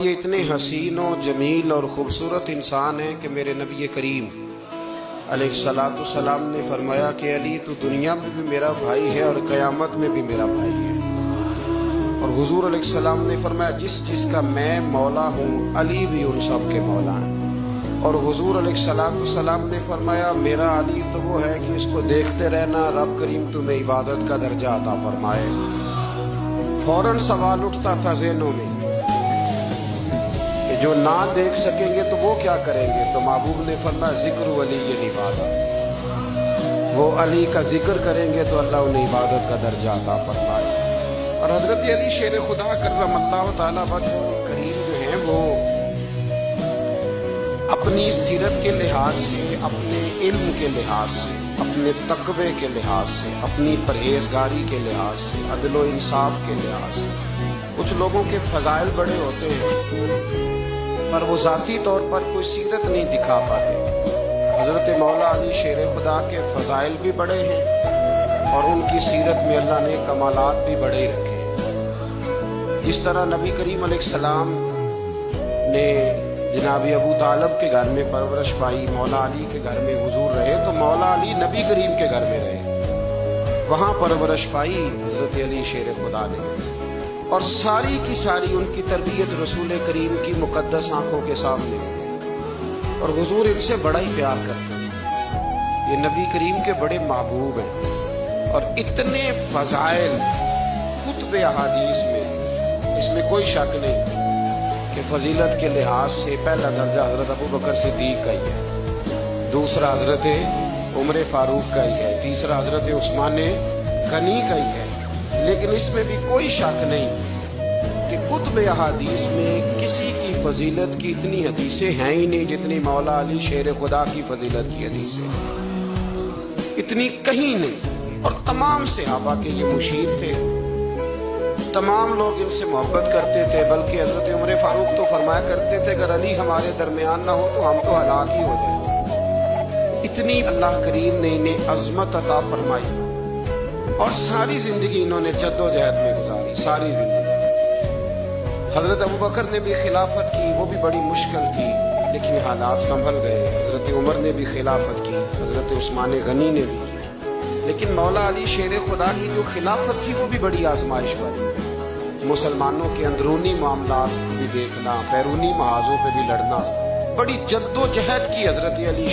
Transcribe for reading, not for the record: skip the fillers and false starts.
یہ اتنے حسین و جمیل اور خوبصورت انسان ہیں کہ میرے نبی کریم علیہ السلام نے فرمایا کہ علی تو دنیا میں بھی میرا بھائی ہے اور قیامت میں بھی میرا بھائی ہے۔ اور حضور علیہ السلام نے فرمایا جس کا میں مولا ہوں علی بھی ان سب کے مولا ہیں۔ اور حضور علیہ السلام نے فرمایا میرا علی تو وہ ہے کہ اس کو دیکھتے رہنا رب کریم تمہیں عبادت کا درجہ عطا فرمائے۔ فوراً سوال اٹھتا تھا ذہنوں میں کہ جو نہ دیکھ سکیں گے تو وہ کیا کریں گے؟ تو محبوب نے فرمایا ذکر ولی عبادت، وہ علی کا ذکر کریں گے تو اللہ انہیں عبادت کا درجہ عطا فرمائے۔ اور حضرت علی شیر خدا کرم اللہ تعالیٰ وجہ کریم جو ہیں وہ اپنی سیرت کے لحاظ سے، اپنے علم کے لحاظ سے، اپنے تقوی کے لحاظ سے، اپنی پرہیزگاری کے لحاظ سے، عدل و انصاف کے لحاظ سے، کچھ لوگوں کے فضائل بڑے ہوتے ہیں پر وہ ذاتی طور پر کوئی سیرت نہیں دکھا پاتے۔ حضرت مولا علی شیر خدا کے فضائل بھی بڑے ہیں اور ان کی سیرت میں اللہ نے کمالات بھی بڑے رکھے ہیں۔ جس طرح نبی کریم علیہ السلام نے جناب ابو طالب کے گھر میں پرورش پائی، مولا علی کے گھر میں حضور رہے، تو مولا علی نبی کریم کے گھر میں رہے، وہاں پرورش پائی حضرت علی شیر خدا نے، اور ساری کی ساری ان کی تربیت رسول کریم کی مقدس آنکھوں کے سامنے، اور حضور ان سے بڑا ہی پیار کرتے ہیں۔ یہ نبی کریم کے بڑے محبوب ہیں اور اتنے فضائل کتب احادیث میں، اس میں کوئی شک نہیں کہ فضیلت کے لحاظ سے پہلا درجہ حضرت ابو بکر صدیق کا ہی ہے، دوسرا حضرت عمر فاروق کا ہی ہے، تیسرا حضرت عثمان غنی کا ہی ہے۔ لیکن اس میں بھی کوئی شک نہیں کہ کتب احادیث میں کسی کی فضیلت کی اتنی حدیثیں ہیں ہی نہیں جتنی مولا علی شیر خدا کی فضیلت کی حدیثیں، اتنی کہیں نہیں۔ اور تمام صحابہ کے یہ مشیر تھے، تمام لوگ ان سے محبت کرتے تھے، بلکہ حضرت عمر فاروق تو فرمایا کرتے تھے اگر علی ہمارے درمیان نہ ہو تو ہم تو ہلاک ہی ہو جائیں۔ اتنی اللہ کریم نے انہیں عظمت عطا فرمائی اور ساری زندگی انہوں نے جد و جہد میں گزاری، ساری زندگی۔ حضرت ابو بکر نے بھی خلافت کی، وہ بھی بڑی مشکل تھی لیکن حالات سنبھل گئے۔ حضرت عمر نے بھی خلافت کی، حضرت عثمان غنی نے بھی کی، لیکن مولا علی شیر خدا کی جو خلافت تھی وہ بھی بڑی آزمائش والی۔ مسلمانوں کے اندرونی معاملات بھی دیکھنا، بیرونی محاذوں پہ بھی لڑنا، بڑی جد و جہد کی حضرت علی